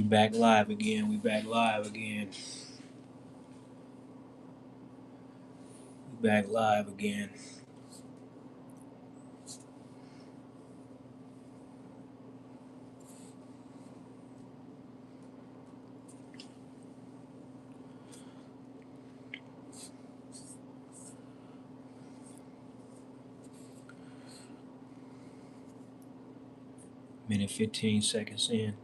back live again. We back live again. We back live again. Minute 15 seconds in.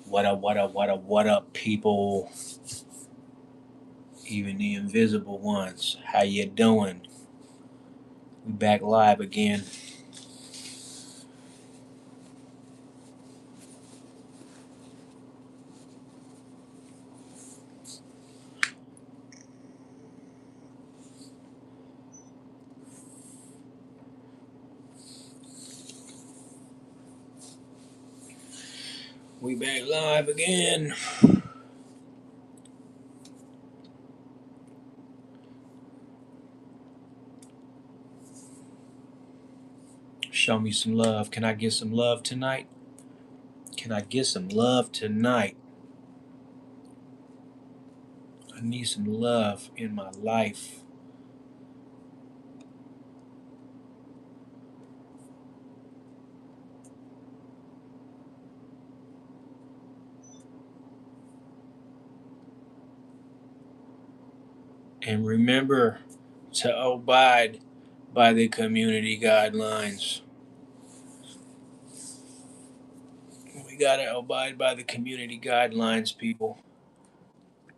What up, what up, what up, what up, people? Even the invisible ones. How you doing? We back live again. We back live again. Show me some love. Can I get some love tonight? Can I get some love tonight? I need some love in my life. And remember to abide by the community guidelines. We gotta abide by the community guidelines, people.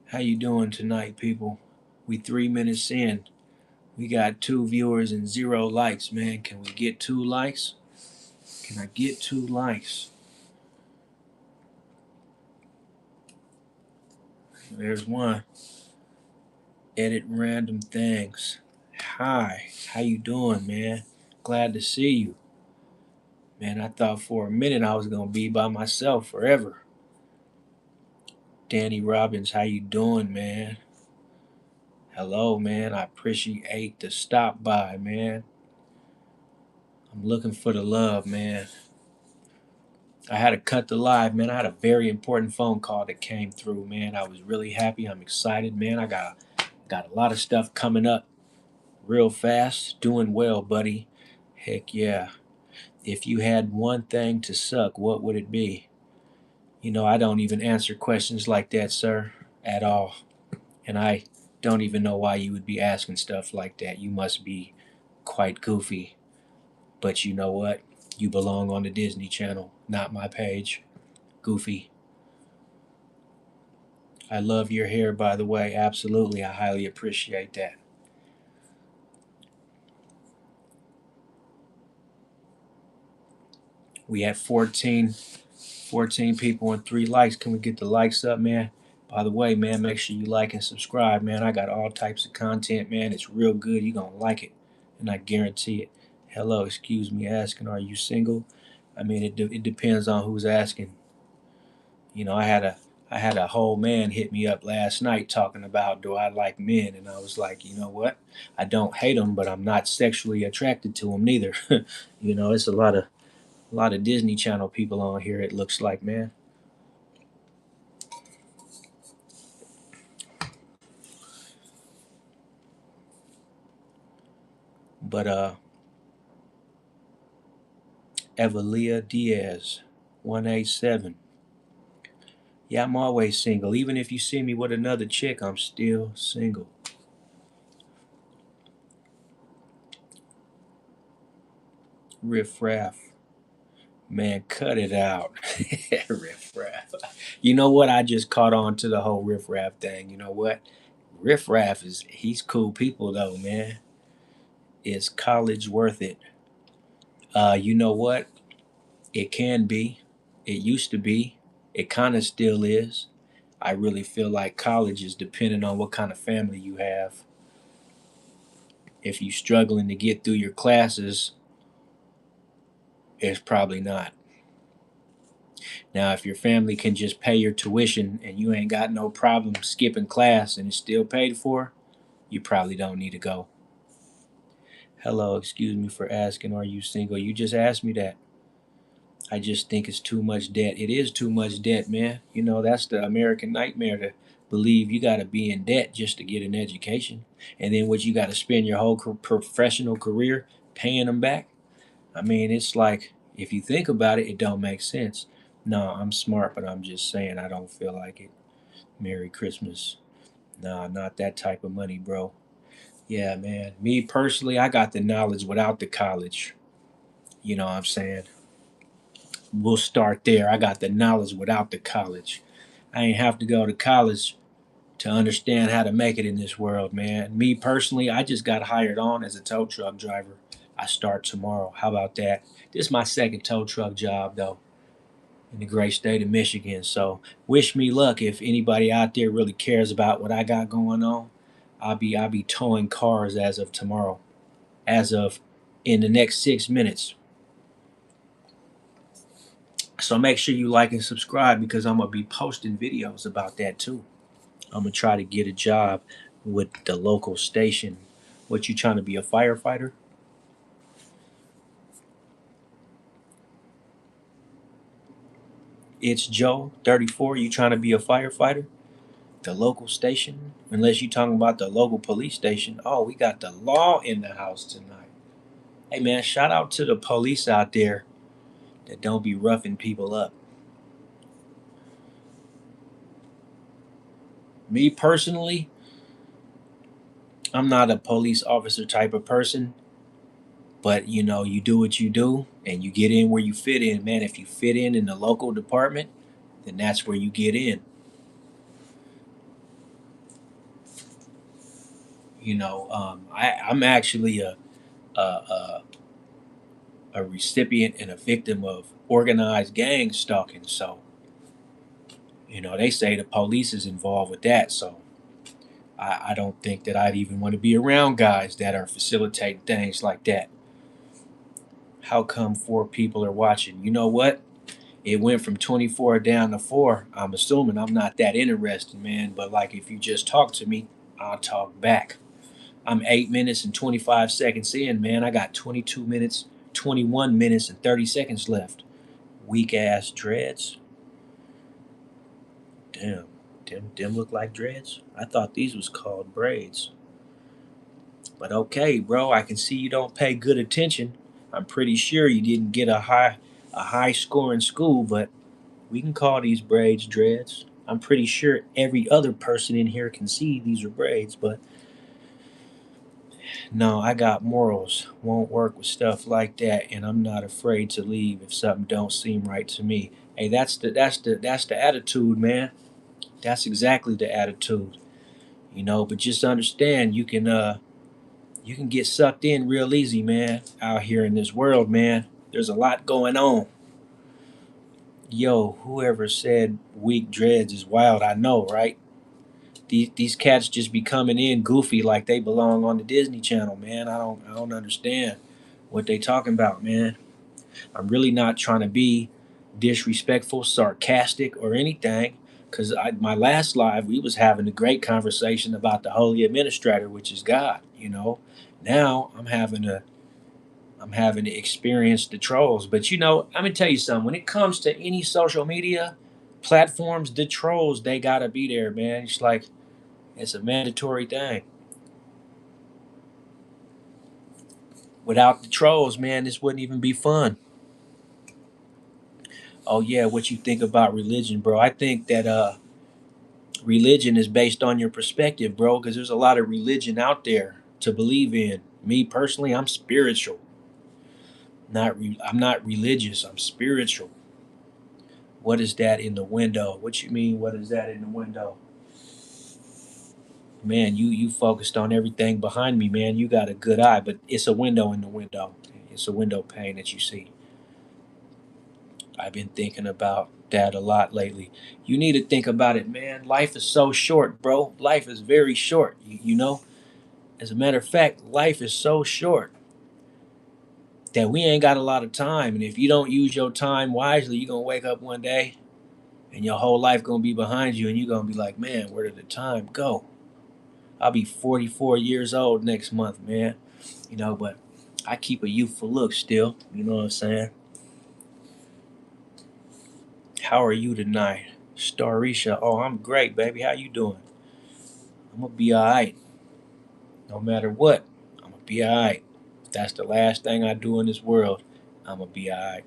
How you doing tonight, people? We 3 minutes in. We got 2 viewers and 0 likes, man. Can we get 2 likes? Can I get 2 likes? There's one. Edit random things. Hi, how you doing, man? Glad to see you. Man, I thought for a minute I was gonna be by myself forever. Danny Robbins, how you doing, man? Hello, man. I appreciate the stop by, man. I'm looking for the love, man. I had to cut the live, man. I had a very important phone call that came through, man. I was really happy. I'm excited, man. I got a lot of stuff coming up real fast. Doing well, buddy. Heck yeah. If you had one thing to suck, what would it be? You know, I don't even answer questions like that, sir, at all. And I don't even know why you would be asking stuff like that. You must be quite goofy. But you know what? You belong on the Disney Channel, not my page. Goofy. I love your hair, by the way. Absolutely. I highly appreciate that. We had 14 people and 3 likes. Can we get the likes up, man? By the way, man, make sure you like and subscribe, man. I got all types of content, man. It's real good. You're going to like it, and I guarantee it. Hello, excuse me asking, are you single? I mean, it depends on who's asking. You know, I had a whole man hit me up last night talking about do I like men, and I was like, you know what? I don't hate them, but I'm not sexually attracted to them neither. You know, it's a lot of Disney Channel people on here. It looks like, man. But Evalia Diaz, 187. Yeah, I'm always single. Even if you see me with another chick, I'm still single. Riff Raff. Man, cut it out. Riff Raff. You know what? I just caught on to the whole Riff Raff thing. You know what? Riff Raff he's cool people though, man. Is college worth it? You know what? It can be. It used to be. It kind of still is. I really feel like college is dependent on what kind of family you have. If you're struggling to get through your classes, it's probably not. Now, if your family can just pay your tuition and you ain't got no problem skipping class and it's still paid for, you probably don't need to go. Hello, excuse me for asking, are you single? You just asked me that. I just think it's too much debt. It is too much debt, man. You know, that's the American nightmare to believe you got to be in debt just to get an education. And then what you got to spend your whole professional career paying them back. I mean, it's like, if you think about it, it don't make sense. No, I'm smart, but I'm just saying I don't feel like it. Merry Christmas. Nah, not that type of money, bro. Yeah, man. Me personally, I got the knowledge without the college. You know what I'm saying? We'll start there. I got the knowledge without the college. I ain't have to go to college to understand how to make it in this world, man. Me personally, I just got hired on as a tow truck driver. I start tomorrow. How about that? This is my second tow truck job, though, in the great state of Michigan. So wish me luck if anybody out there really cares about what I got going on. I'll be towing cars as of tomorrow. As of in the next 6 minutes. So make sure you like and subscribe because I'm gonna be posting videos about that too. I'm gonna try to get a job with the local station. What, you trying to be a firefighter? It's Joe, 34. You trying to be a firefighter? The local station? Unless you talking about the local police station. Oh, we got the law in the house tonight. Hey man, shout out to the police out there that don't be roughing people up. Me personally, I'm not a police officer type of person, but you know, you do what you do and you get in where you fit in, man. If you fit in the local department, then that's where you get in. I'm actually a, a a recipient and a victim of organized gang stalking. So, they say the police is involved with that. So, I don't think that I'd even want to be around guys that are facilitating things like that. How come four people are watching? You know what? It went from 24 down to four. I'm assuming I'm not that interested, man. But like, if you just talk to me, I'll talk back. I'm 8 minutes and 25 seconds in, man. I got 22 minutes, 21 minutes, and 30 seconds left. Weak ass dreads. Damn, them look like dreads. I thought these was called braids. But okay, bro. I can see you don't pay good attention. I'm pretty sure you didn't get a high score in school, but we can call these braids dreads. I'm pretty sure every other person in here can see these are braids, but no, I got morals. Won't work with stuff like that, and I'm not afraid to leave if something don't seem right to me. Hey, that's the attitude, man. That's exactly the attitude. But just understand you can get sucked in real easy, man, out here in this world, man. There's a lot going on. Yo, whoever said weak dreads is wild, I know, right? These cats just be coming in goofy like they belong on the Disney Channel, man. I don't understand what they talking about, man. I'm really not trying to be disrespectful, sarcastic, or anything. Cause my last live, we was having a great conversation about the Holy Administrator, which is God. Now I'm having to experience the trolls. But I'm gonna tell you something. When it comes to any social media platforms, the trolls they gotta be there, man. It's like it's a mandatory thing. Without the trolls, man, this wouldn't even be fun. Oh yeah, what you think about religion, bro? I think that religion is based on your perspective, bro, because there's a lot of religion out there to believe in. Me personally, I'm spiritual. I'm not religious. I'm spiritual. What is that in the window? What you mean? What is that in the window? Man, you focused on everything behind me, man. You got a good eye, but it's a window in the window. It's a window pane that you see. I've been thinking about that a lot lately. You need to think about it, man. Life is so short, bro. Life is very short. You know. As a matter of fact, life is so short. that we ain't got a lot of time. And if you don't use your time wisely, you're going to wake up one day and your whole life going to be behind you. And you're going to be like, man, where did the time go? I'll be 44 years old next month, man. But I keep a youthful look still. You know what I'm saying? How are you tonight? Starisha, oh, I'm great, baby. How you doing? I'm going to be all right. No matter what, I'm going to be all right. If that's the last thing I do in this world, I'm going to be all right.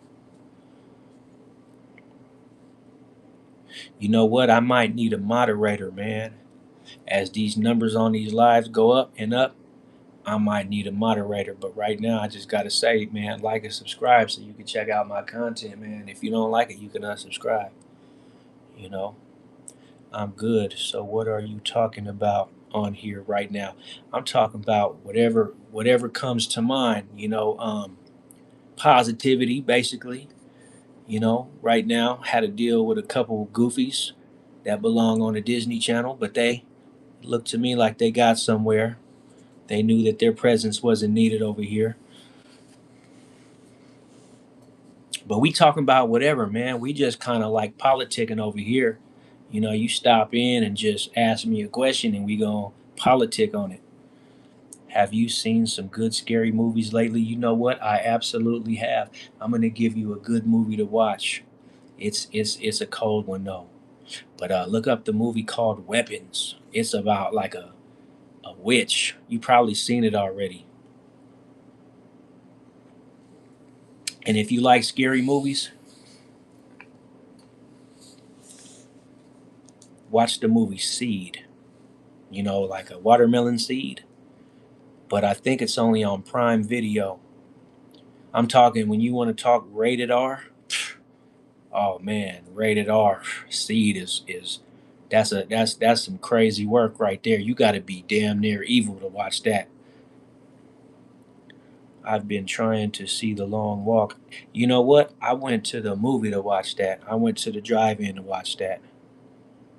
You know what? I might need a moderator, man. As these numbers on these lives go up and up, I might need a moderator. But right now, I just got to say, man, like and subscribe so you can check out my content, man. If you don't like it, you can unsubscribe. You know, I'm good. So what are you talking about on here right now? I'm talking about whatever comes to mind, positivity, basically. Right now, had to deal with a couple of goofies that belong on the Disney Channel, but they looked to me like they got somewhere. They knew that their presence wasn't needed over here. But we talking about whatever, man. We just kind of like politicking over here. You stop in and just ask me a question and we gonna politic on it. Have you seen some good scary movies lately? You know what? I absolutely have. I'm gonna give you a good movie to watch. It's a cold one though. But look up the movie called Weapons. It's about like a witch. You probably seen it already. And if you like scary movies, watch the movie Seed. Like a watermelon seed. But I think it's only on Prime Video. I'm talking when you want to talk rated R. Oh man, rated R Seed is that's some crazy work right there. You got to be damn near evil to watch that. I've been trying to see The Long Walk. You know what? I went to the movie to watch that. I went to the drive-in to watch that.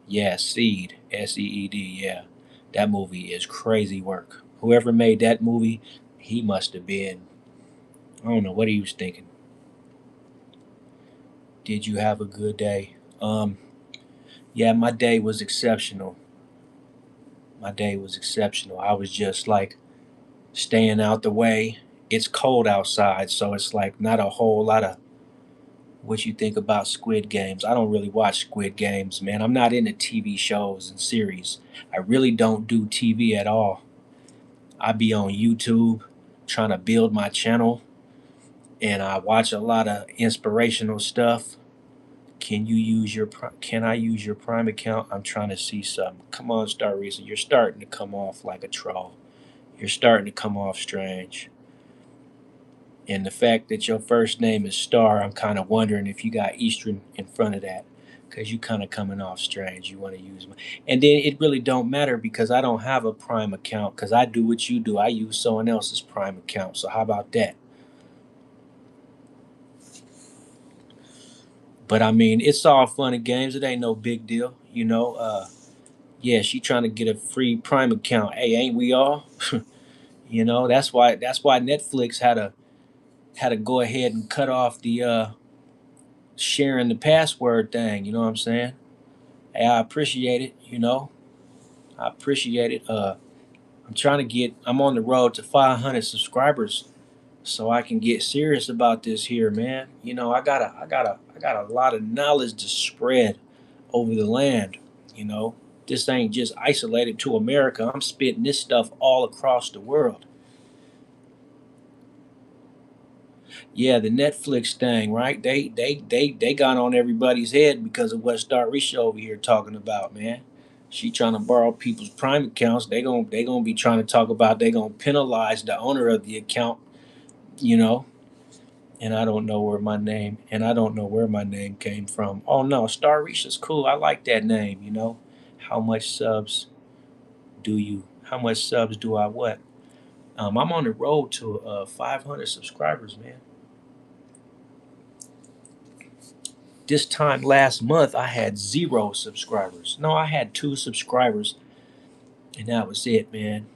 Yeah, Seed, Seed. Yeah, that movie is crazy work. Whoever made that movie, he must have been. I don't know what he was thinking. Did you have a good day? Yeah, my day was exceptional. My day was exceptional. I was just like staying out the way. It's cold outside, so it's like not a whole lot of what you think about Squid Games. I don't really watch Squid Games, man. I'm not into TV shows and series. I really don't do TV at all. I be on YouTube trying to build my channel and I watch a lot of inspirational stuff. Can I use your Prime account? I'm trying to see something. Come on, Star Reason. You're starting to come off like a troll. You're starting to come off strange. And the fact that your first name is Star, I'm kind of wondering if you got Eastern in front of that, because you kind of coming off strange. You want to use my, and then it really don't matter because I don't have a Prime account because I do what you do. I use someone else's Prime account. So how about that? But I mean, it's all fun and games. It ain't no big deal. Yeah, she trying to get a free Prime account. Hey, ain't we all? That's why Netflix had to go ahead and cut off the sharing the password thing. You know what I'm saying? Hey, I appreciate it. I appreciate it. I'm on the road to 500 subscribers, so I can get serious about this here, man. I got a lot of knowledge to spread over the land. You know, this ain't just isolated to America. I'm spitting this stuff all across the world. Yeah, the Netflix thing, right? They got on everybody's head because of what Star Risha over here talking about, man. She trying to borrow people's Prime accounts. They gonna be trying to talk about they gonna penalize the owner of the account, you know. And I don't know where my name came from. Oh no, Star Risha's cool. I like that name. How much subs how much subs do I what? I'm on the road to 500 subscribers, man. This time last month, I had 0 subscribers. No, I had 2 subscribers, and that was it, man.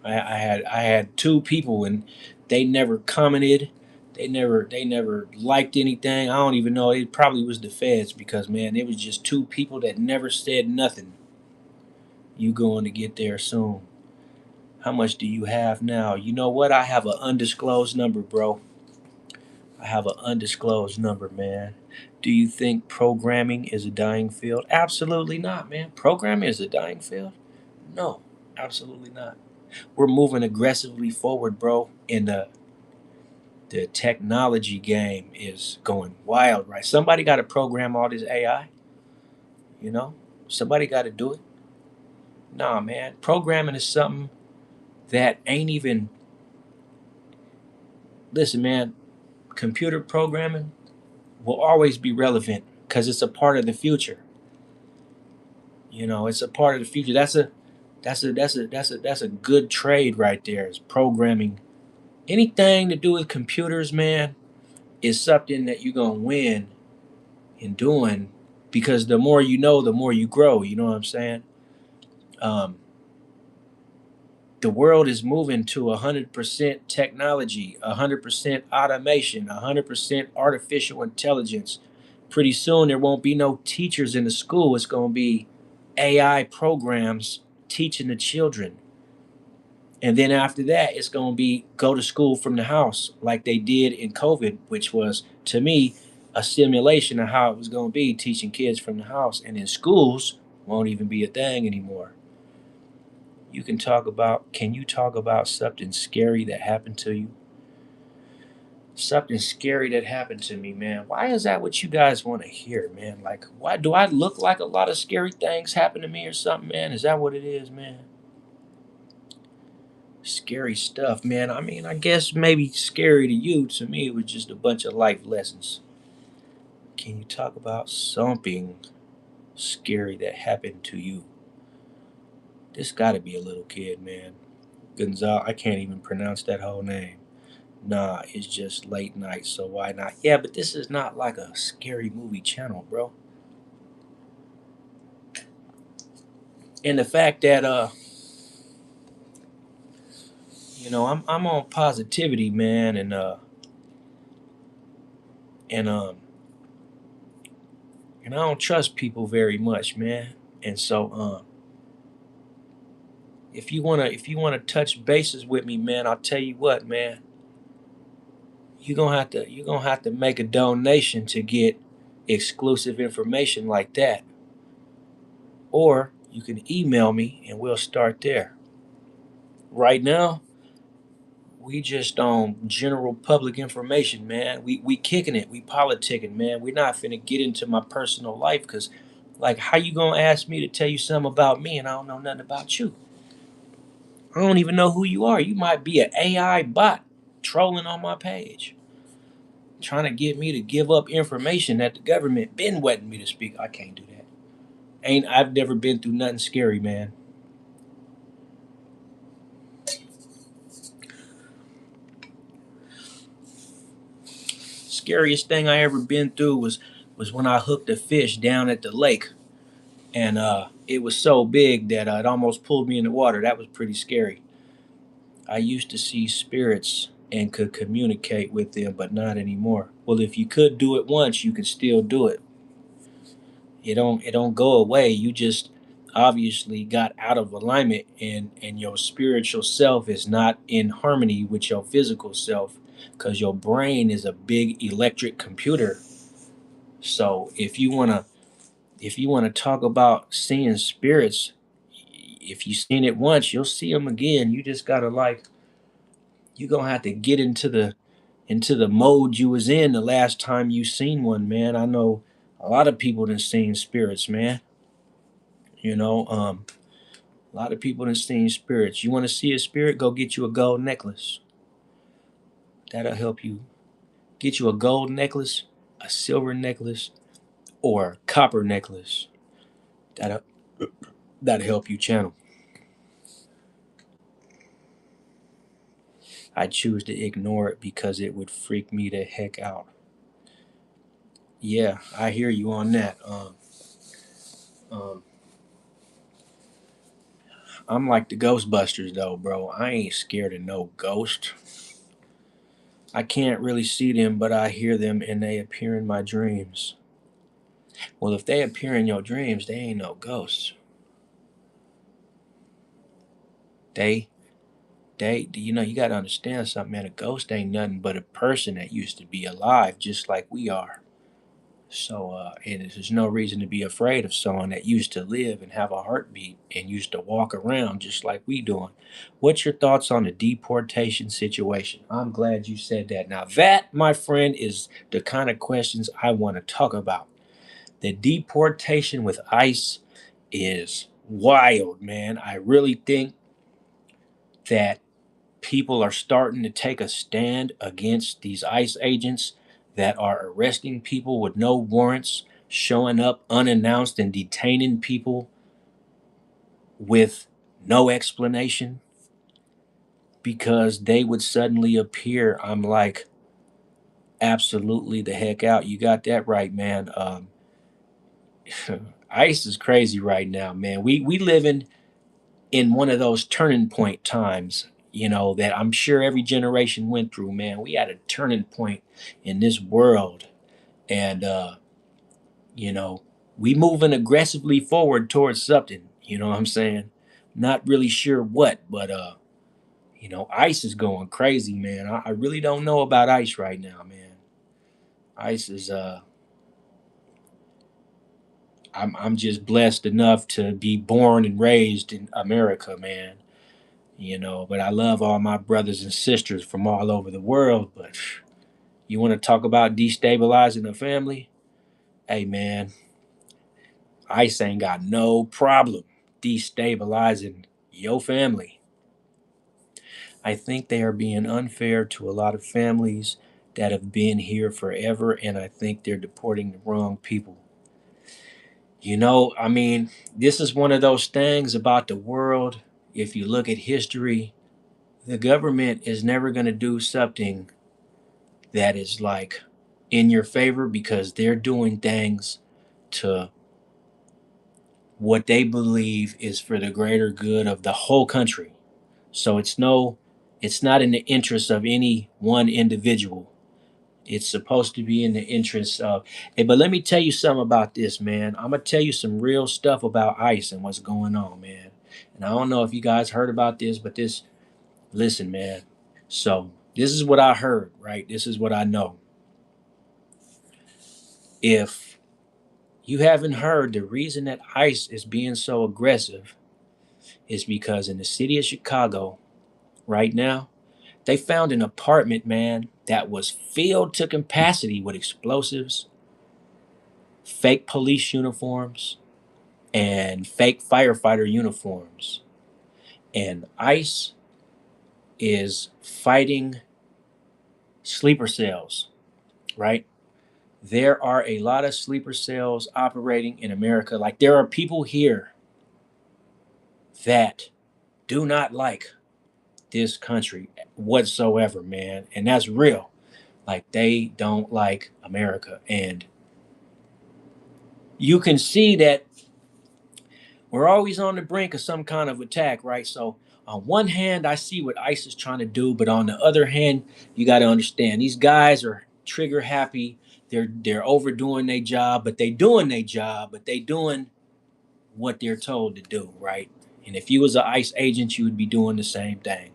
I had two people, and they never commented. They never liked anything. I don't even know. It probably was the feds, because man, it was just two people that never said nothing. You going to get there soon. How much do you have now? You know what? I have an undisclosed number, bro. I have an undisclosed number, man. Do you think programming is a dying field? Absolutely not, man. Programming is a dying field? No, absolutely not. We're moving aggressively forward, bro. And the technology game is going wild, right? Somebody got to program all this AI, you know? Somebody got to do it. Nah, man. Programming is something that ain't even, listen, man, computer programming will always be relevant because it's a part of the future. You know, it's a part of the future. That's a good trade right there. Is programming. Anything to do with computers, man, is something that you're gonna win in doing, because the more you know, the more you grow. You know what I'm saying? Um, the world is moving to 100% technology, 100% automation, 100% artificial intelligence. Pretty soon, there won't be no teachers in the school. It's going to be AI programs teaching the children. And then after that, it's going to be go to school from the house, like they did in COVID, which was, to me, a simulation of how it was going to be teaching kids from the house. And in schools, won't even be a thing anymore. Can you talk about something scary that happened to you? Something scary that happened to me, man. Why is that what you guys want to hear, man? Like, why do I look like a lot of scary things happen to me or something, man? Is that what it is, man? Scary stuff, man. I mean, I guess maybe scary to you. To me, it was just a bunch of life lessons. Can you talk about something scary that happened to you? This got to be a little kid, man. Gonzal, I can't even pronounce that whole name. Nah, it's just late night, so why not? Yeah, but this is not like a scary movie channel, bro. And the fact that I'm on positivity, man, and and I don't trust people very much, man. And so if you wanna touch bases with me, man, I'll tell you what, man. You're gonna have to make a donation to get exclusive information like that. Or you can email me and we'll start there. Right now, we just on general public information, man. We kicking it, we politicking, man. We're not finna get into my personal life, because, like, how you gonna ask me to tell you something about me and I don't know nothing about you? I don't even know who you are. You might be an AI bot trolling on my page, trying to get me to give up information that the government been wetting me to speak. I can't do that. Ain't I've never been through nothing scary, man. Scariest thing I ever been through was when I hooked a fish down at the lake, and it was so big that it almost pulled me in the water. That was pretty scary. I used to see spirits and could communicate with them, but not anymore. Well, if you could do it once, you can still do it. It don't go away. You just obviously got out of alignment, and your spiritual self is not in harmony with your physical self, because your brain is a big electric computer. So if you wanna talk about seeing spirits, if you seen it once, you'll see them again. You just gotta, like, you gonna have to get into the mode you was in the last time you seen one, man. I know a lot of people done seen spirits, man. You know, a lot of people done seen spirits. You want to see a spirit? Go get you a gold necklace. That'll help you. Get you a gold necklace, a silver necklace, or a copper necklace. That'll that'll help you channel. I choose to ignore it because it would freak me the heck out. Yeah, I hear you on that. Um, I'm like the Ghostbusters though, bro. I ain't scared of no ghost. I can't really see them, but I hear them and they appear in my dreams. Well, if they appear in your dreams, they ain't no ghosts. They, you got to understand something, man. A ghost ain't nothing but a person that used to be alive, just like we are. So, and there's no reason to be afraid of someone that used to live and have a heartbeat and used to walk around just like we doing. What's your thoughts on the deportation situation? I'm glad you said that. Now, that, my friend, is the kind of questions I want to talk about. The deportation with ICE is wild, man. I really think that people are starting to take a stand against these ICE agents that are arresting people with no warrants, showing up unannounced and detaining people with no explanation because they would suddenly appear. I'm like, absolutely the heck out. You got that right, man. ICE is crazy right now, man. We living in one of those turning point times, that I'm sure every generation went through, man. We had a turning point in this world. And, you know, we moving aggressively forward towards something, you know what I'm saying? Not really sure what, but, ICE is going crazy, man. I really don't know about ICE right now, man. ICE is, I'm just blessed enough to be born and raised in America, man. But I love all my brothers and sisters from all over the world. But you want to talk about destabilizing a family? Hey, man, ICE ain't got no problem destabilizing your family. I think they are being unfair to a lot of families that have been here forever, and I think they're deporting the wrong people. I mean, this is one of those things about the world. If you look at history, the government is never going to do something that is like in your favor because they're doing things to what they believe is for the greater good of the whole country. So it's not in the interest of any one individual. It's supposed to be in the interest of. Hey, but let me tell you something about this, man. I'm gonna tell you some real stuff about ICE and what's going on, man. And I don't know if you guys heard about this, but listen, man. So this is what I heard, right? This is what I know. If you haven't heard, the reason that ICE is being so aggressive is because in the city of Chicago right now, they found an apartment, man, that was filled to capacity with explosives, fake police uniforms, and fake firefighter uniforms. And ICE is fighting sleeper cells, right? There are a lot of sleeper cells operating in America. Like, there are people here that do not like this country whatsoever, man. And that's real. Like, they don't like America. And you can see that we're always on the brink of some kind of attack, right? So, on one hand, I see what ICE is trying to do, but on the other hand, you got to understand these guys are trigger happy. They're overdoing their job, but they doing their job, but they doing what they're told to do, right? And if you was an ICE agent, you would be doing the same thing.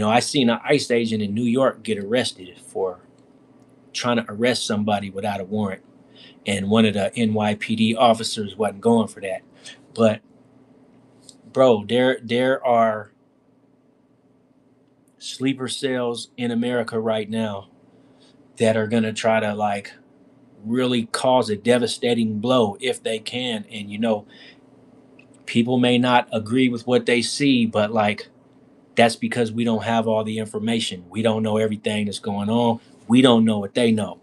I seen an ICE agent in New York get arrested for trying to arrest somebody without a warrant, and one of the NYPD officers wasn't going for that. But bro, there are sleeper cells in America right now that are gonna try to like really cause a devastating blow if they can. And people may not agree with what they see, but like that's because we don't have all the information. We don't know everything that's going on. We don't know what they know.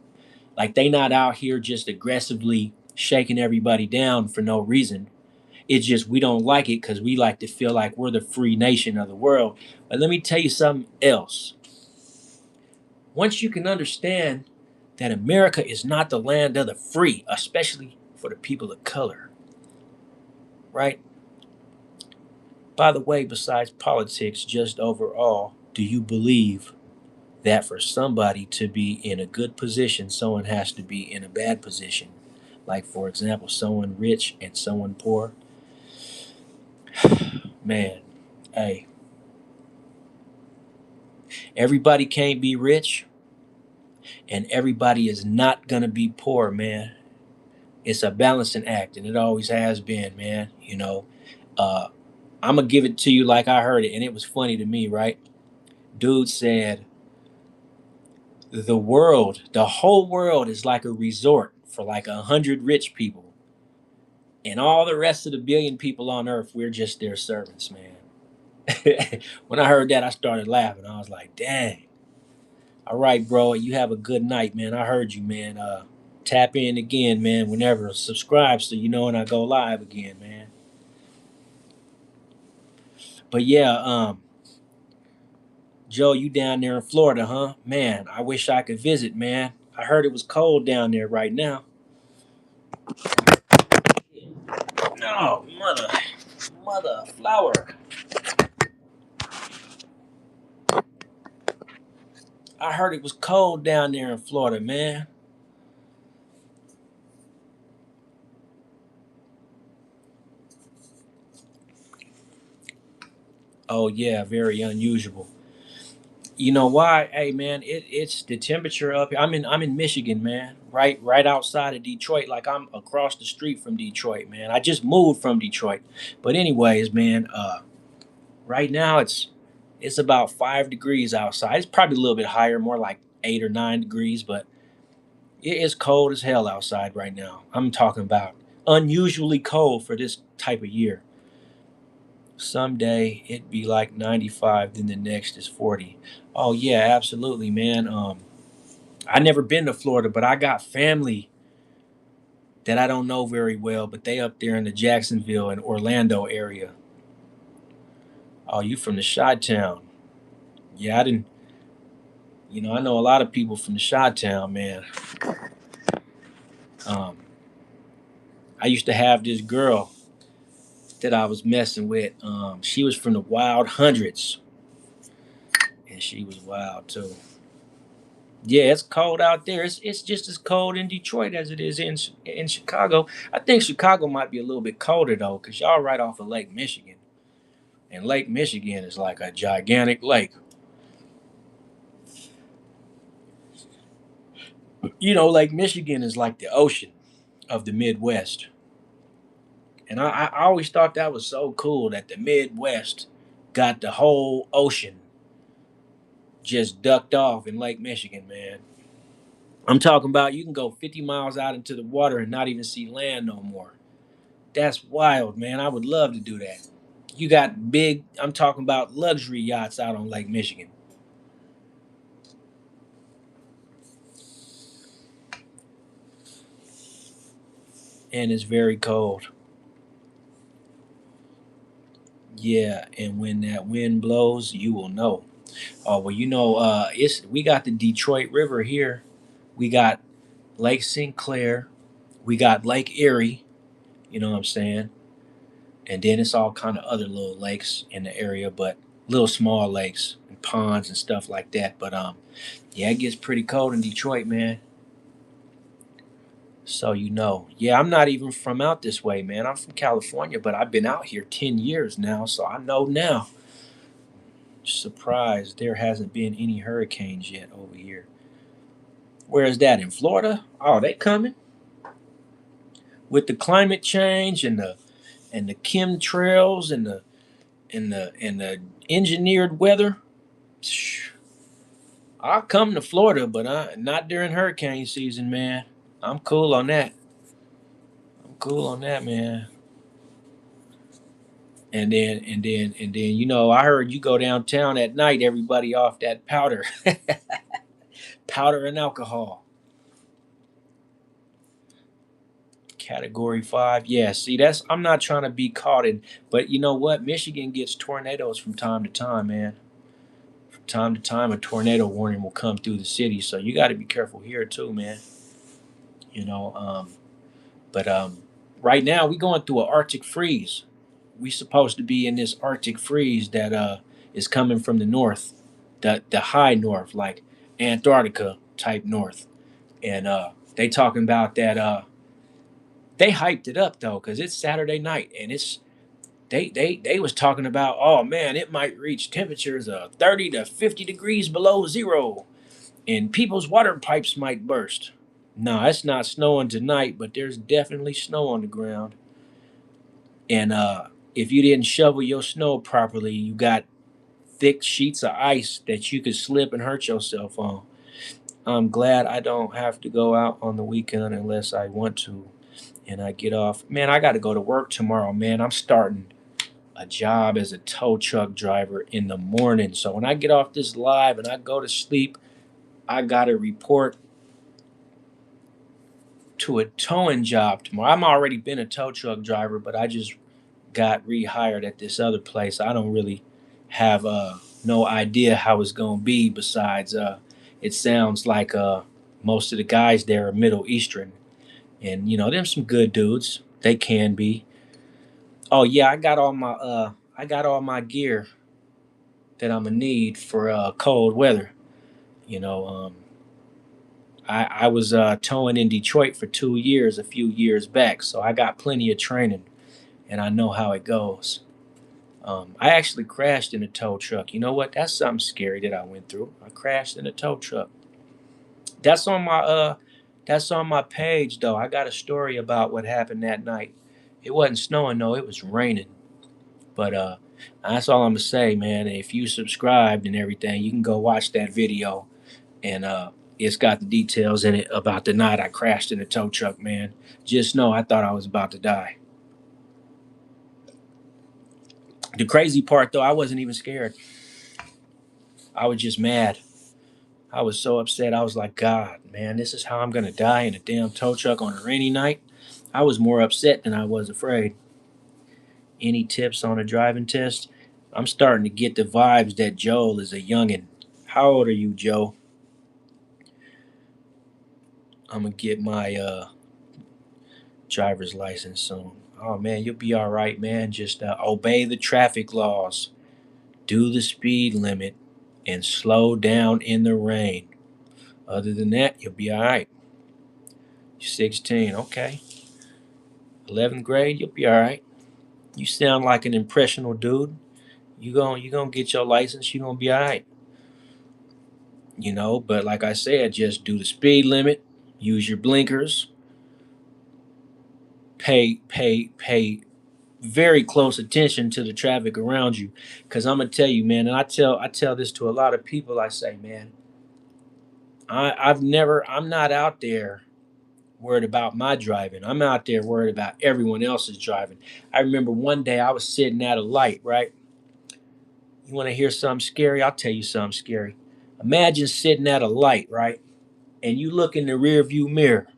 Like, they not out here just aggressively shaking everybody down for no reason. It's just we don't like it because we like to feel like we're the free nation of the world. But let me tell you something else. Once you can understand that America is not the land of the free, especially for the people of color, right? By the way, besides politics, just overall, do you believe that for somebody to be in a good position, someone has to be in a bad position? Like, for example, someone rich and someone poor? Man, hey, everybody can't be rich and everybody is not going to be poor, man. It's a balancing act and it always has been, man. Uh, I'm going to give it to you like I heard it. And it was funny to me, right? Dude said, the whole world is like a resort for like 100 rich people. And all the rest of the billion people on earth, we're just their servants, man. When I heard that, I started laughing. I was like, dang. All right, bro. You have a good night, man. I heard you, man. Tap in again, man, whenever. Subscribe so you know when I go live again, man. But yeah, Joe, you down there in Florida, huh? Man, I wish I could visit, man. I heard it was cold down there right now. No, mother flower. I heard it was cold down there in Florida, man. Oh yeah, very unusual. You know why? Hey man, it's the temperature up here. I'm in Michigan, man. Right outside of Detroit. Like I'm across the street from Detroit, man. I just moved from Detroit. But anyways, man, right now it's about 5 degrees outside. It's probably a little bit higher, more like 8 or 9 degrees, but it is cold as hell outside right now. I'm talking about unusually cold for this type of year. Someday it'd be like 95, then the next is 40. Oh yeah, absolutely, man. I never been to Florida, but I got family that I don't know very well, but they up there in the Jacksonville and Orlando area. Oh, you from the Chi-Town? Yeah, I didn't. I know a lot of people from the Chi-Town, man. Um, I used to have this girl that I was messing with. She was from the Wild Hundreds, and she was wild too. Yeah, it's cold out there. It's just as cold in Detroit as it is in Chicago. I think Chicago might be a little bit colder though, cause y'all right off of Lake Michigan, and Lake Michigan is like a gigantic lake. Lake Michigan is like the ocean of the Midwest, and I always thought that was so cool that the Midwest got the whole ocean just ducked off in Lake Michigan, man. I'm talking about you can go 50 miles out into the water and not even see land no more. That's wild, man. I would love to do that. You got big, I'm talking about luxury yachts out on Lake Michigan. And it's very cold. Yeah, and when that wind blows, you will know. Oh well, it's we got the Detroit River here. We got Lake St. Clair. We got Lake Erie. You know what I'm saying? And then it's all kind of other little lakes in the area, but little small lakes and ponds and stuff like that. But yeah, it gets pretty cold in Detroit, man. So yeah, I'm not even from out this way, man. I'm from California, but I've been out here 10 years now, so I know now. Surprised there hasn't been any hurricanes yet over here. Where is that in Florida? Oh, they coming with the climate change and the chemtrails and the engineered weather. I'll come to Florida, but not during hurricane season, man. I'm cool on that. I'm cool on that, man. And then, I heard you go downtown at night, everybody off that powder, powder and alcohol. Category 5. Yeah, see, I'm not trying to be caught in, but you know what? Michigan gets tornadoes from time to time, man. From time to time, a tornado warning will come through the city, so you got to be careful here too, man. You know, but right now we going through an Arctic freeze. We supposed to be in this Arctic freeze that is coming from the north, the high north, like Antarctica type north. And they talking about that. They hyped it up though, cause it's Saturday night, and it's they was talking about, oh man, it might reach temperatures of 30 to 50 degrees below zero, and people's water pipes might burst. No, it's not snowing tonight, but there's definitely snow on the ground. And if you didn't shovel your snow properly, you got thick sheets of ice that you could slip and hurt yourself on. I'm glad I don't have to go out on the weekend unless I want to, and I get off. Man, I got to go to work tomorrow, man. I'm starting a job as a tow truck driver in the morning. So when I get off this live and I go to sleep, I got to report to a towing job tomorrow. I'm already been a tow truck driver, but I just got rehired at this other place. I don't really have no idea how it's gonna be. Besides, it sounds like most of the guys there are Middle Eastern, and you know them some good dudes. They can be. Oh yeah, I got all my gear that I'm gonna need for cold weather. You know, I was towing in Detroit for 2 years a few years back, so I got plenty of training and I know how it goes. I actually crashed in a tow truck. You know what? That's something scary that I went through. I crashed in a tow truck. That's on my that's on my page though. I got a story about what happened that night. It wasn't snowing though, it was raining. But that's all I'm gonna say, man. If you subscribed and everything, you can go watch that video and it's got the details in it about the night I crashed in a tow truck, man. Just know I thought I was about to die. The crazy part though, I wasn't even scared. I was just mad. I was so upset. I was like, God, man, this is how I'm gonna die in a damn tow truck on a rainy night. I was more upset than I was afraid. Any tips on a driving test? I'm starting to get the vibes that Joel is a youngin'. How old are you, Joe? I'm gonna get my driver's license soon. Oh man, you'll be all right, man. Just obey the traffic laws, do the speed limit, and slow down in the rain. Other than that, you'll be all right. You're 16, okay. 11th grade, you'll be all right. You sound like an impressionable dude. You gonna get your license. You gonna be all right. You know, but like I said, just do the speed limit, use your blinkers, pay very close attention to the traffic around you. Cause I'm gonna tell you, man, and I tell this to a lot of people. I say, man, I'm not out there worried about my driving. I'm out there worried about everyone else's driving. I remember one day I was sitting at a light, right? You want to hear something scary? I'll tell you something scary. Imagine sitting at a light, right? And you look in the rear view mirror,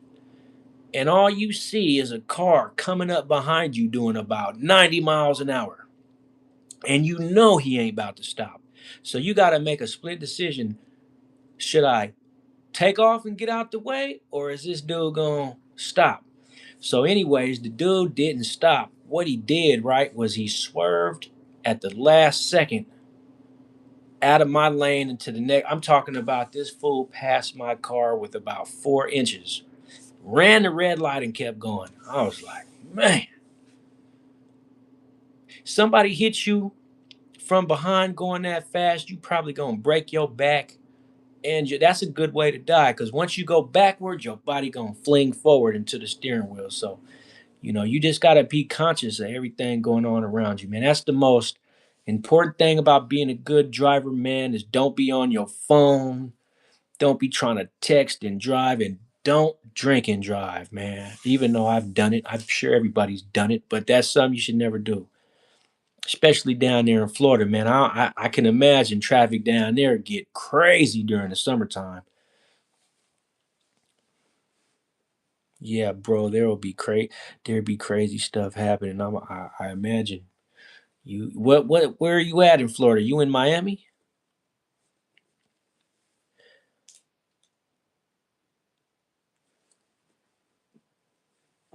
and all you see is a car coming up behind you doing about 90 miles an hour. And you know he ain't about to stop. So you got to make a split decision. Should I take off and get out the way, or is this dude going to stop? So, anyways, the dude didn't stop. What he did, right, was he swerved at the last second out of my lane into the next. I'm talking about this fool passed my car with about 4 inches. Ran the red light and kept going. I was like, man, somebody hit you from behind going that fast, you probably gonna break your back, and that's a good way to die. Because once you go backward, your body gonna fling forward into the steering wheel. So you know, you just gotta be conscious of everything going on around you, man. That's the most important thing about being a good driver, man. Is don't be on your phone. Don't be trying to text and drive, and don't drink and drive, man. Even though I've done it, I'm sure everybody's done it, but that's something you should never do. Especially down there in Florida, man. I can imagine traffic down there get crazy during the summertime. Yeah, bro, there'll be crazy stuff happening. I imagine you. Where are you at in Florida? You in Miami?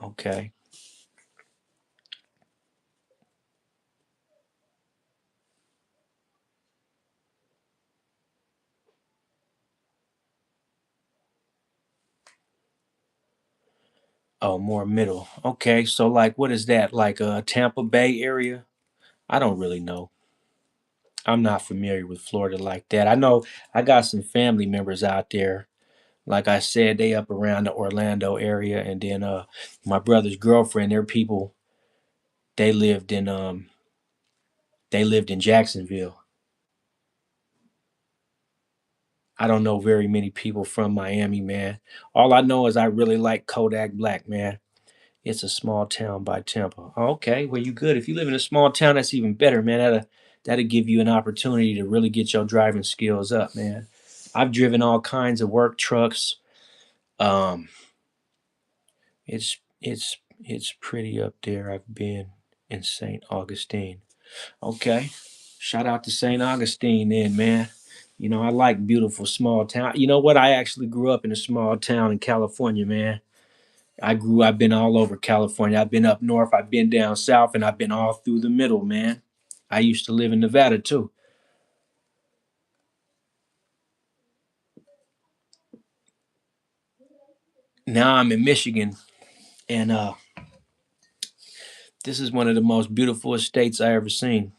Okay. Oh, more middle. Okay, so like, what is that? Like a Tampa Bay area? I don't really know. I'm not familiar with Florida like that. I know I got some family members out there. Like I said, they up around the Orlando area, and then my brother's girlfriend, their people, they lived in Jacksonville. I don't know very many people from Miami, man. All I know is I really like Kodak Black, man. It's a small town by Tampa. Okay, well you good. If you live in a small town, that's even better, man. That'll give you an opportunity to really get your driving skills up, man. I've driven all kinds of work trucks. Um, it's pretty up there. I've been in St. Augustine. Okay. Shout out to St. Augustine then, man. You know, I like beautiful small town. You know what? I actually grew up in a small town in California, man. I've been all over California. I've been up north, I've been down south, and I've been all through the middle, man. I used to live in Nevada too. Now I'm in Michigan, and this is one of the most beautiful estates I ever seen.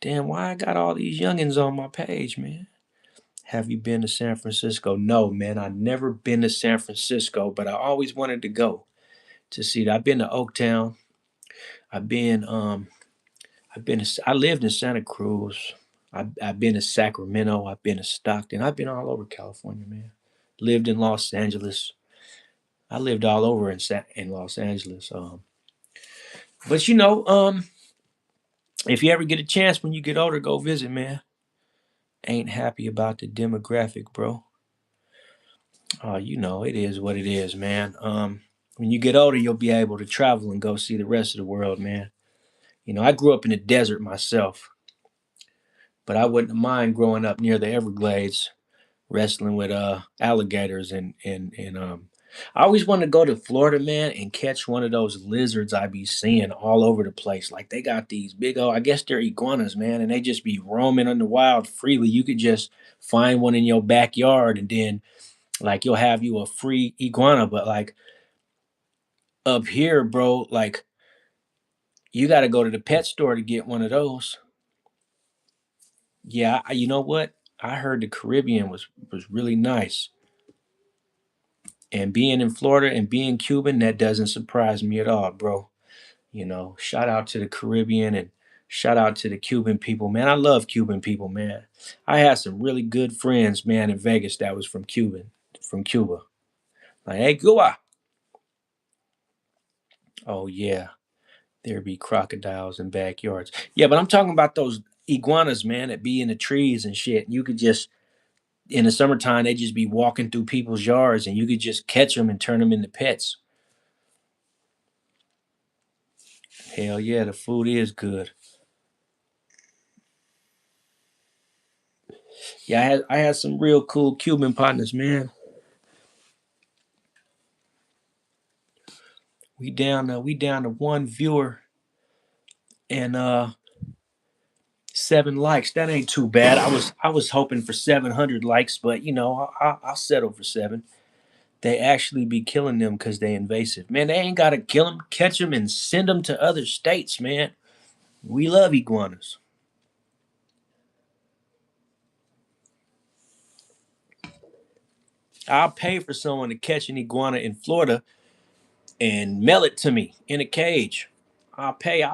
Damn, why I got all these youngins on my page, man? Have you been to San Francisco? No, man, I've never been to San Francisco, but I always wanted to go to see that. I've been to Oaktown. I've been I lived in Santa Cruz. I've been to Sacramento. I've been to Stockton. I've been all over California, man. Lived in Los Angeles. I lived all over in Los Angeles. But if you ever get a chance when you get older, go visit, man. Ain't happy about the demographic, bro. It is what it is, man. When you get older, you'll be able to travel and go see the rest of the world, man. I grew up in the desert myself, but I wouldn't mind growing up near the Everglades, wrestling with alligators and I always wanted to go to Florida, man, and catch one of those lizards I be seeing all over the place. Like they got these big old, I guess they're iguanas, man, and they just be roaming in the wild freely. You could just find one in your backyard, and then like you'll have you a free iguana. But like up here, bro, like you got to go to the pet store to get one of those. Yeah, you know what? I heard the Caribbean was really nice. And being in Florida and being Cuban, that doesn't surprise me at all, bro. Shout out to the Caribbean and shout out to the Cuban people, man. I love Cuban people, man. I had some really good friends, man, in Vegas that was from Cuba. Like, hey, Cuba. Oh yeah, there be crocodiles in backyards. Yeah, but I'm talking about those iguanas, man, that be in the trees and shit. You could just in the summertime they just be walking through people's yards, and you could just catch them and turn them into pets. Hell yeah, the food is good. Yeah, I had some real cool Cuban partners, man. We down to one viewer and 7 likes. That ain't too bad. I was hoping for 700 likes, but I'll settle for seven. They actually be killing them because they invasive. Man, they ain't gotta kill them, catch them, and send them to other states, man. We love iguanas. I'll pay for someone to catch an iguana in Florida and mail it to me in a cage. I'll pay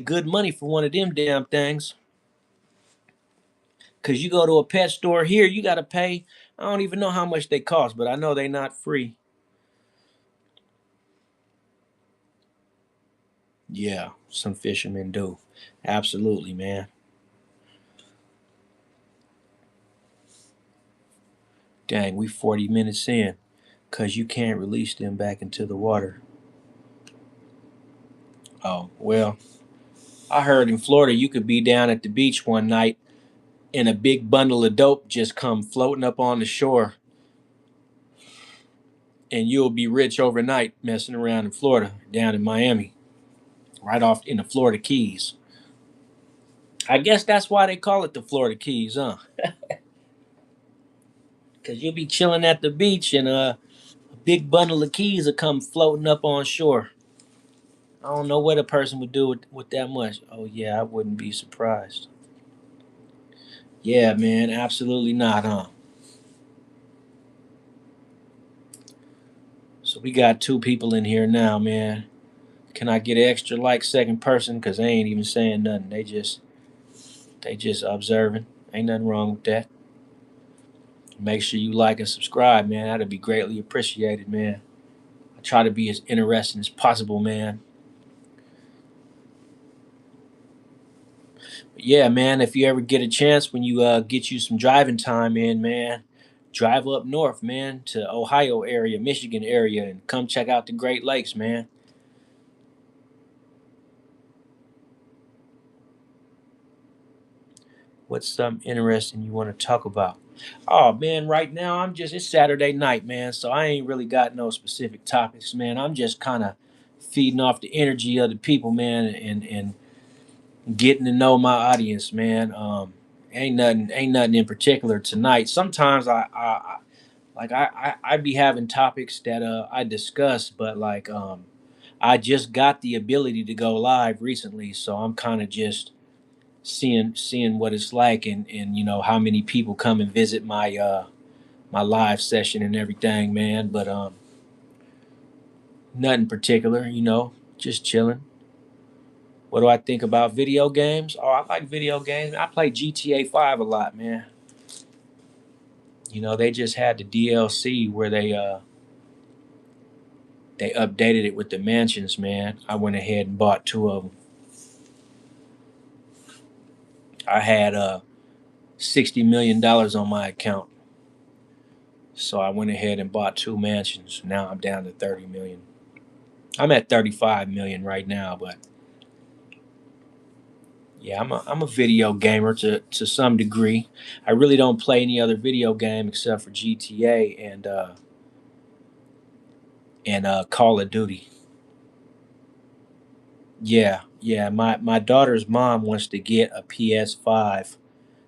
good money for one of them damn things. Cause you go to a pet store here, you gotta pay. I don't even know how much they cost, but I know they not free. Yeah, some fishermen do. Absolutely, man. Dang, we 40 minutes in. Cause you can't release them back into the water. Oh, well, I heard in Florida you could be down at the beach one night and a big bundle of dope just come floating up on the shore and you'll be rich overnight messing around in Florida, down in Miami, right off in the Florida Keys. I guess that's why they call it the Florida Keys, huh? Because you'll be chilling at the beach and a big bundle of keys will come floating up on shore. I don't know what a person would do with that much. Oh yeah, I wouldn't be surprised. Yeah, man, absolutely not, huh? So we got two people in here now, man. Can I get an extra like second person? Cause they ain't even saying nothing. They just observing. Ain't nothing wrong with that. Make sure you like and subscribe, man. That'd be greatly appreciated, man. I try to be as interesting as possible, man. But yeah, man, if you ever get a chance when you get you some driving time in, man, drive up north, man, to Ohio area, Michigan area, and come check out the Great Lakes, man. What's something interesting you want to talk about? Oh man, right now it's Saturday night, man, so I ain't really got no specific topics, man. I'm just kind of feeding off the energy of the people, man, and getting to know my audience, man. Ain't nothing in particular tonight. Sometimes I be having topics that I discuss, but I just got the ability to go live recently, so I'm kind of just seeing what it's like, and how many people come and visit my live session and everything, man. But nothing particular, just chilling. What do I think about video games? Oh, I like video games. I play GTA 5 a lot, man. They just had the DLC where they updated it with the mansions, man. I went ahead and bought two of them. I had $60 million on my account, so I went ahead and bought two mansions. Now I'm down to 30 million. I'm at 35 million right now, but yeah, I'm a video gamer to some degree. I really don't play any other video game except for GTA and Call of Duty. Yeah, yeah. My daughter's mom wants to get a PS5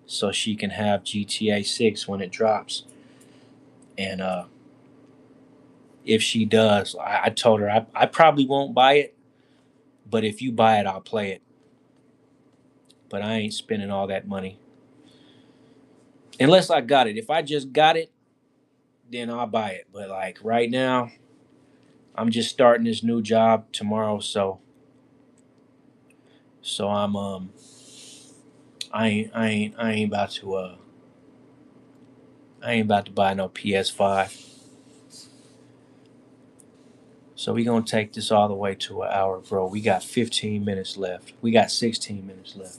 so she can have GTA 6 when it drops. And if she does, I told her I probably won't buy it, but if you buy it, I'll play it. But I ain't spending all that money unless I got it. If I just got it, then I'll buy it. But like right now, I'm just starting this new job tomorrow, so I ain't about to buy no PS5. So we gonna take this all the way to an hour, bro. We got 15 minutes left. We got 16 minutes left.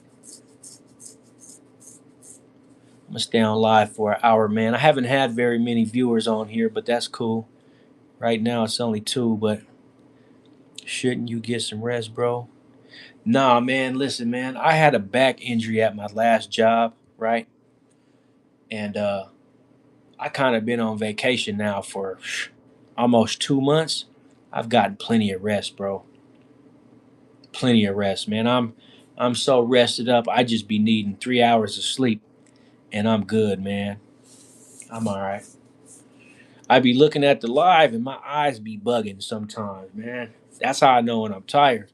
I'm gonna stay on live for an hour, man. I haven't had very many viewers on here, but that's cool. Right now it's only two, but shouldn't you get some rest, bro? Nah, man. Listen, man. I had a back injury at my last job, right? And I kind of been on vacation now for almost 2 months. I've gotten plenty of rest, bro. Plenty of rest, man. I'm so rested up. I just be needing 3 hours of sleep, and I'm good, man. I'm all right. I be looking at the live, and my eyes be bugging sometimes, man. That's how I know when I'm tired.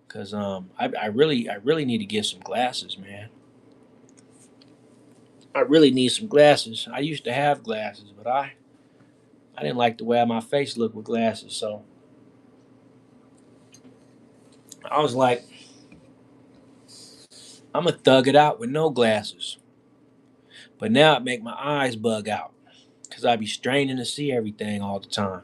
Cause I really need to get some glasses, man. I really need some glasses. I used to have glasses, but I didn't like the way my face looked with glasses, so I was like, I'm gonna thug it out with no glasses. But now it make my eyes bug out because I be straining to see everything all the time.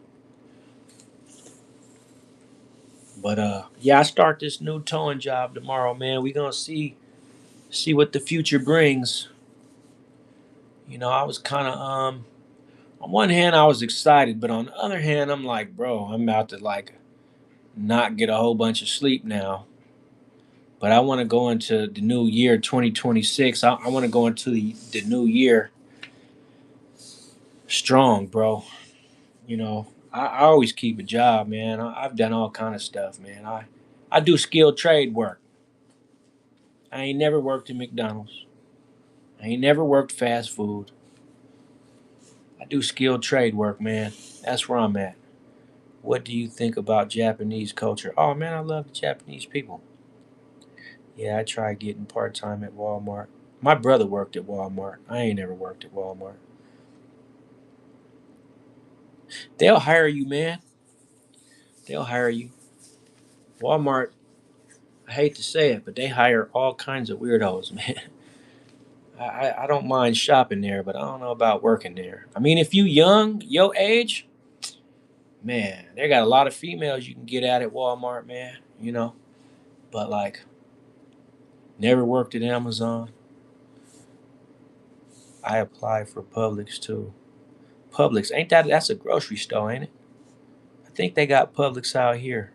But yeah, I start this new towing job tomorrow, man. We gonna see what the future brings. I was kind of on one hand I was excited, but on the other hand I'm like, bro, I'm about to like not get a whole bunch of sleep now. But I want to go into the new year 2026. I want to go into the new year strong, bro. I always keep a job, man. I've done all kind of stuff, man. I do skilled trade work. I ain't never worked at McDonald's. I ain't never worked fast food. I do skilled trade work, man. That's where I'm at. What do you think about Japanese culture? Oh man, I love the Japanese people. Yeah, I tried getting part time at Walmart. My brother worked at Walmart. I ain't never worked at Walmart. They'll hire you, man. They'll hire you. Walmart, I hate to say it, but they hire all kinds of weirdos, man. I don't mind shopping there, but I don't know about working there. I mean, if you young, your age, man, they got a lot of females you can get at Walmart, man. You know, but like, never worked at Amazon. I applied for Publix too. Publix, ain't that's a grocery store, ain't it? I think they got Publix out here.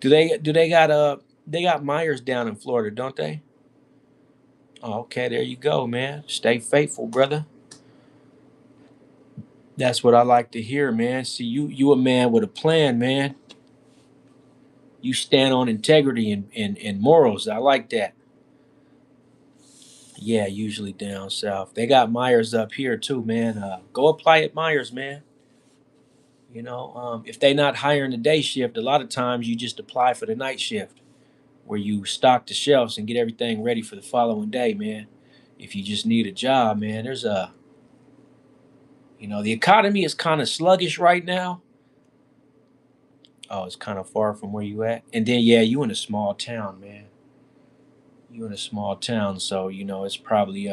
Do they got they got Myers down in Florida, don't they? Oh, okay, there you go, man. Stay faithful, brother. That's what I like to hear, man. See, you a man with a plan, man. You stand on integrity and morals. I like that. Yeah, usually down south. They got Myers up here too, man. Go apply at Myers, man. If they not hiring the day shift, a lot of times you just apply for the night shift, where you stock the shelves and get everything ready for the following day, man. If you just need a job, man, the economy is kind of sluggish right now. Oh, it's kind of far from where you at. And then, yeah, you in a small town, man. You in a small town, so it's probably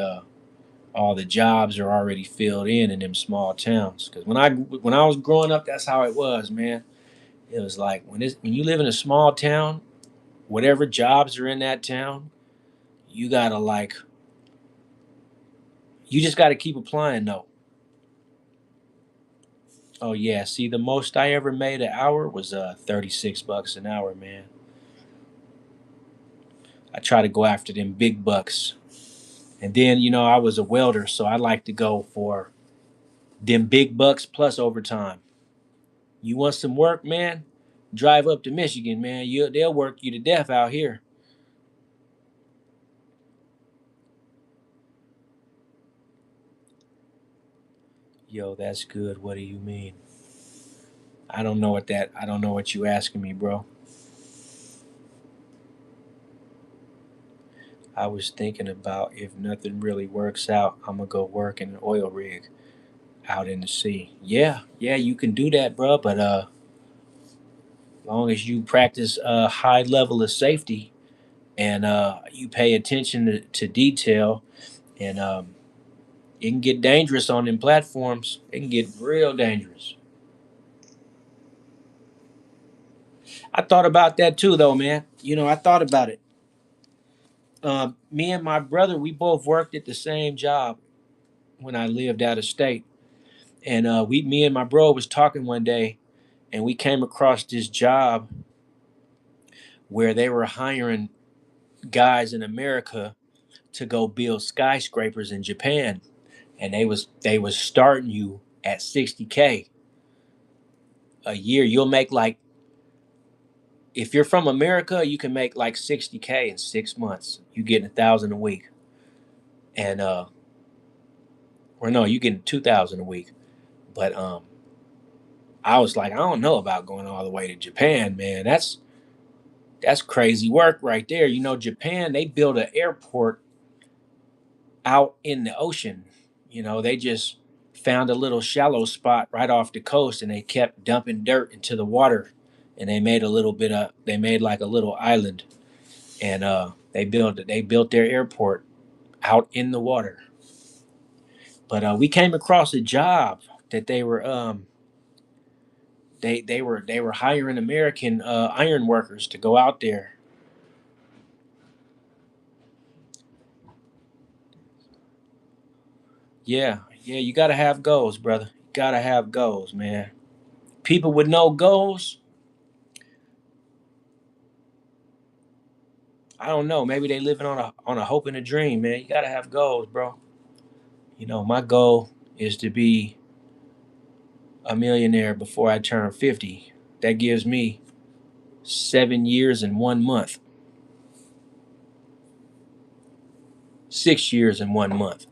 all the jobs are already filled in them small towns. Because when I was growing up, that's how it was, man. It was like when you live in a small town, whatever jobs are in that town, you gotta like you just gotta keep applying though. Oh yeah, see, the most I ever made an hour was $36 an hour, man. I try to go after them big bucks. And then, I was a welder, so I like to go for them big bucks plus overtime. You want some work, man? Drive up to Michigan, man. They'll work you to death out here. Yo, that's good. What do you mean? I don't know what you asking me, bro. I was thinking about if nothing really works out, I'm gonna go work in an oil rig out in the sea. Yeah, yeah, you can do that, bro. But long as you practice a high level of safety and you pay attention to detail, and it can get dangerous on them platforms. It can get real dangerous. I thought about that too, though, man. I thought about it. Me and my brother, we both worked at the same job when I lived out of state, and me and my bro was talking one day, and we came across this job where they were hiring guys in America to go build skyscrapers in Japan, and they was starting you at 60K a year. You'll make like, if you're from America, you can make like 60K in 6 months. You getting 1,000 a week, and or no, you getting 2,000 a week. But I was like, I don't know about going all the way to Japan, man. That's crazy work right there. Japan, they built an airport out in the ocean. They just found a little shallow spot right off the coast, and they kept dumping dirt into the water, and they made like a little island, and they built their airport out in the water. But we came across a job that they were hiring American iron workers to go out there. Yeah, yeah, you gotta have goals, brother. Gotta have goals, man. People with no goals, I don't know. Maybe they living on a hope and a dream, man. You gotta have goals, bro. My goal is to be a millionaire before I turn 50. That gives me 7 years and 1 month. 6 years and 1 month.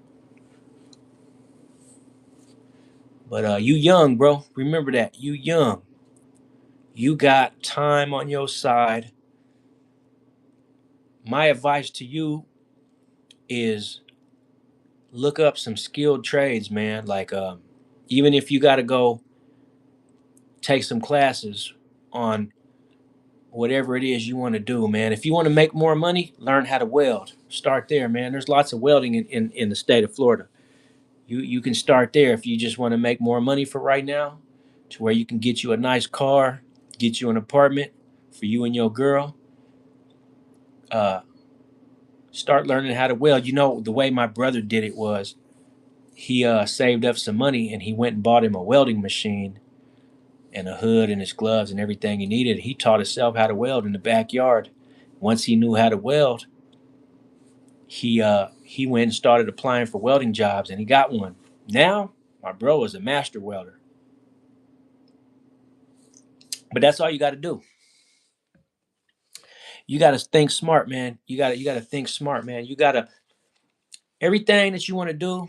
But you young, bro. Remember that. You young. You got time on your side. My advice to you is look up some skilled trades, man. Like even if you got to go take some classes on whatever it is you want to do, man. If you want to make more money, learn how to weld. Start there, man. There's lots of welding in the state of Florida. You can start there if you just want to make more money for right now, to where you can get you a nice car, get you an apartment for you and your girl. Uh, Start learning how to weld. You know, the way my brother did it was he saved up some money and he went and bought him a welding machine and a hood and his gloves and everything he needed. He taught himself how to weld in the backyard. Once he knew how to weld, he went and started applying for welding jobs and he got one. Now my bro is a master welder. But that's all you got to do. You got to think smart, man. You got to think smart, man. You got to everything that you want to do.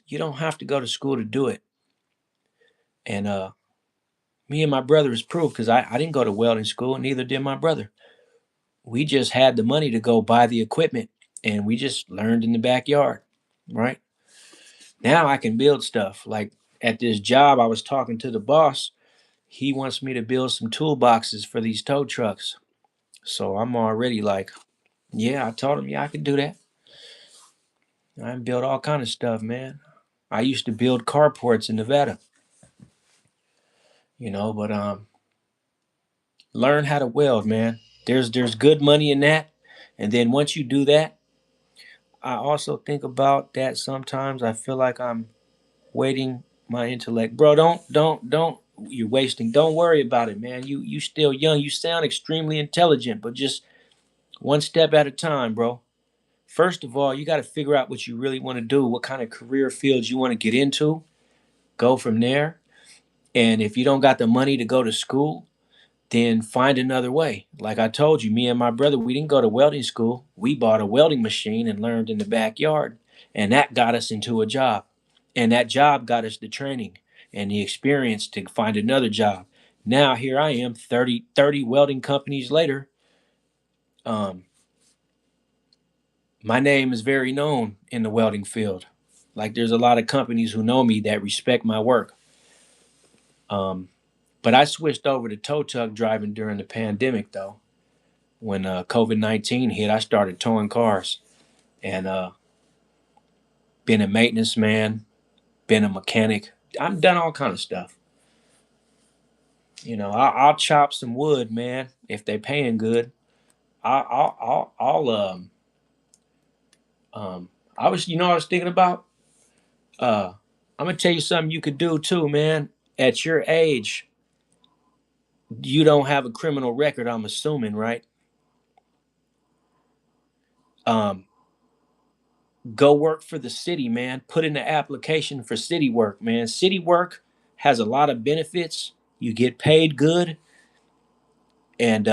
You don't have to go to school to do it. And me and my brother is proof because I didn't go to welding school, and neither did my brother. We just had the money to go buy the equipment, and we just learned in the backyard, right? Now I can build stuff. Like at this job, I was talking to the boss. He wants me to build some toolboxes for these tow trucks. So I'm already like, yeah, I told him, yeah, I could do that. I built all kind of stuff, man. I used to build carports in Nevada, but learn how to weld, man. There's good money in that. And then once you do that, I also think about that sometimes. I feel like I'm waiting my intellect. Bro, don't you're wasting. Don't worry about it, man. You still young. You sound extremely intelligent, but just one step at a time, bro. First of all, you got to figure out what you really want to do, what kind of career fields you want to get into. Go from there. And if you don't got the money to go to school, then find another way. Like I told you, me and my brother, we didn't go to welding school. We bought a welding machine and learned in the backyard. And that got us into a job. And that job got us the training and the experience to find another job. Now here I am, 30 welding companies later. Um, my name is very known in the welding field. Like there's a lot of companies who know me that respect my work. Um, but I switched over to tow truck driving during the pandemic though. When COVID-19 hit, I started towing cars and been a maintenance man, been a mechanic. I've done all kind of stuff. I'll chop some wood, man, if they paying good. I'll I was, what I was thinking about. Uh, I'm gonna tell you something you could do too, man. At your age, you don't have a criminal record. I'm assuming, right? Um, Go work for the city, man. Put in the application for city work, man. City work has a lot of benefits. You get paid good, and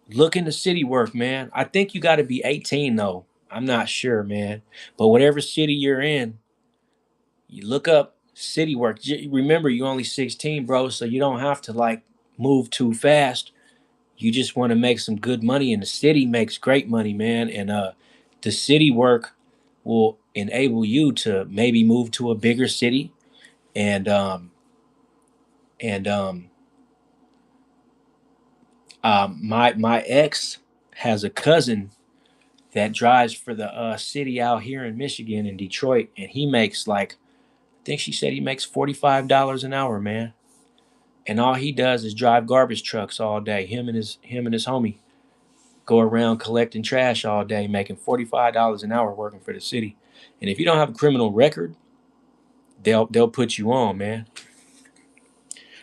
look into city work, man. I think you got to be 18 though. I'm not sure, man. But whatever city you're in, you look up city work. Remember, you're only 16, bro, so you don't have to like move too fast. You just want to make some good money, and the city makes great money, man. And the city work will enable you to maybe move to a bigger city and and my ex has a cousin that drives for the city out here in Michigan in Detroit, and he makes like I think she said he makes $45 an hour, man. And all he does is drive garbage trucks all day. Him and his homie go around collecting trash all day, making $45 an hour working for the city. And if you don't have a criminal record, they'll put you on, man.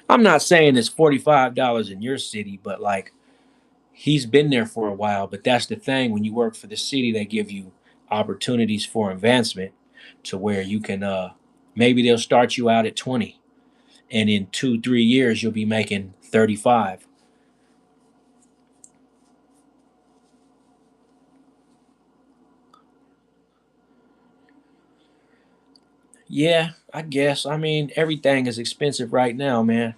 I'm not saying it's $45 in your city, but like he's been there for a while. But that's the thing: when you work for the city, they give you opportunities for advancement to where you can maybe they'll start you out at 20, and in 2-3 years you'll be making 35. Yeah, I guess. I mean, everything is expensive right now, man.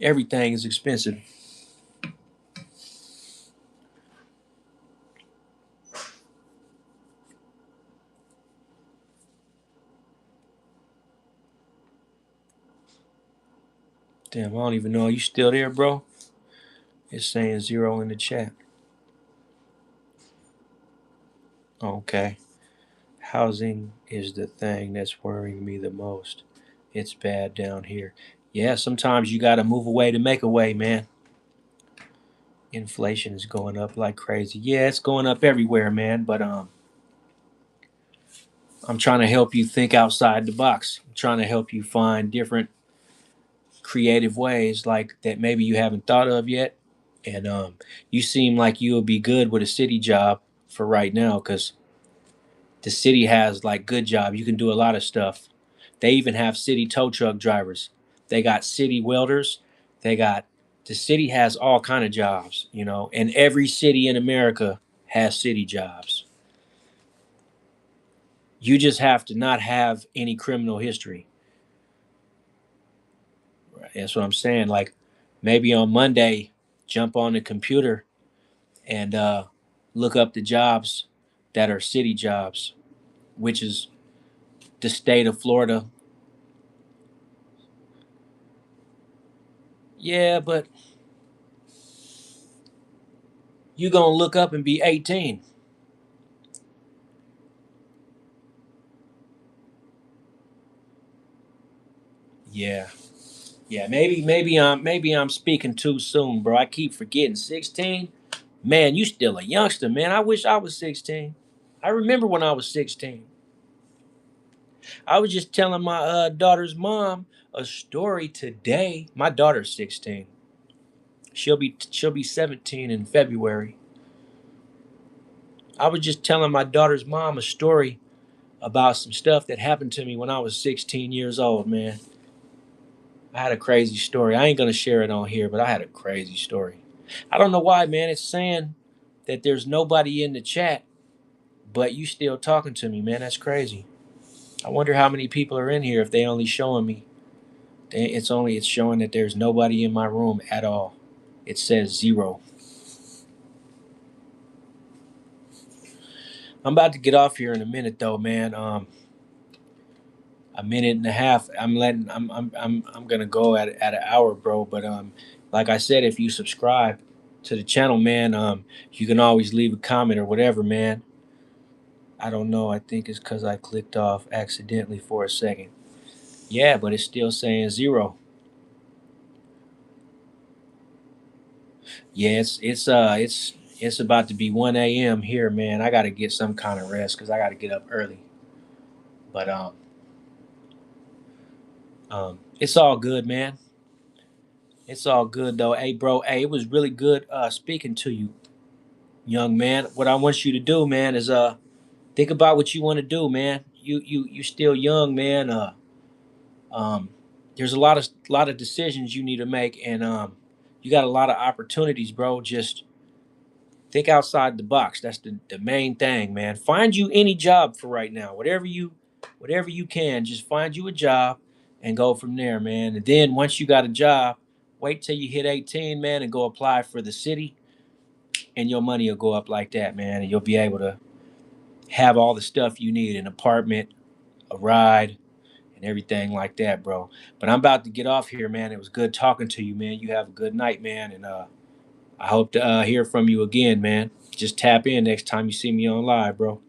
Everything is expensive. Damn, I don't even know. Are you still there, bro? It's saying zero in the chat. Okay. Housing is the thing that's worrying me the most. It's bad down here. Yeah, sometimes you got to move away to make a way, man. Inflation is going up like crazy. Yeah, it's going up everywhere, man. But I'm trying to help you think outside the box. I'm trying to help you find different creative ways like that maybe you haven't thought of yet. And you seem like you'll be good with a city job for right now because the city has like good job. You can do a lot of stuff. They even have city tow truck drivers. They got city welders. They got the city has all kind of jobs, you know, and every city in America has city jobs. You just have to not have any criminal history. Right? That's what I'm saying. Like maybe on Monday, jump on the computer and look up the jobs that are city jobs, which is the state of Florida. Yeah, but you gonna look up and be 18. Yeah, yeah. Maybe I'm speaking too soon, bro. I keep forgetting 16. Man, you still a youngster, man. I wish I was 16. I remember when I was 16. I was just telling my daughter's mom a story today. My daughter's 16. She'll be 17 in February. I was just telling my daughter's mom a story about some stuff that happened to me when I was 16 years old, man. I had a crazy story. I ain't gonna share it on here, but I had a crazy story. I don't know why, man. It's saying that there's nobody in the chat, but you still talking to me, man. That's crazy. I wonder how many people are in here if they only showing me. It's showing that there's nobody in my room at all. It says zero. I'm about to get off here in a minute though, man. A minute and a half. I'm gonna go at an hour, bro. But like I said, if you subscribe to the channel, man, you can always leave a comment or whatever, man. I don't know. I think it's because I clicked off accidentally for a second. Yeah, but it's still saying zero. Yeah, it's about to be 1 a.m. here, man. I got to get some kind of rest because I got to get up early. But it's all good, man. It's all good though. Hey, bro. Hey, it was really good speaking to you, young man. What I want you to do, man, is think about what you want to do, man. You still young, man. Um, there's a lot of decisions you need to make, and you got a lot of opportunities, bro. Just think outside the box. That's the main thing, man. Find you any job for right now, whatever you can. Just find you a job and go from there, man. And then once you got a job, wait till you hit 18, man, and go apply for the city, and your money will go up like that, man, and you'll be able to have all the stuff you need: an apartment, a ride, and everything like that, bro. But I'm about to get off here, man. It was good talking to you, man. You have a good night, man, and I hope to hear from you again, man. Just tap in next time you see me on live, bro.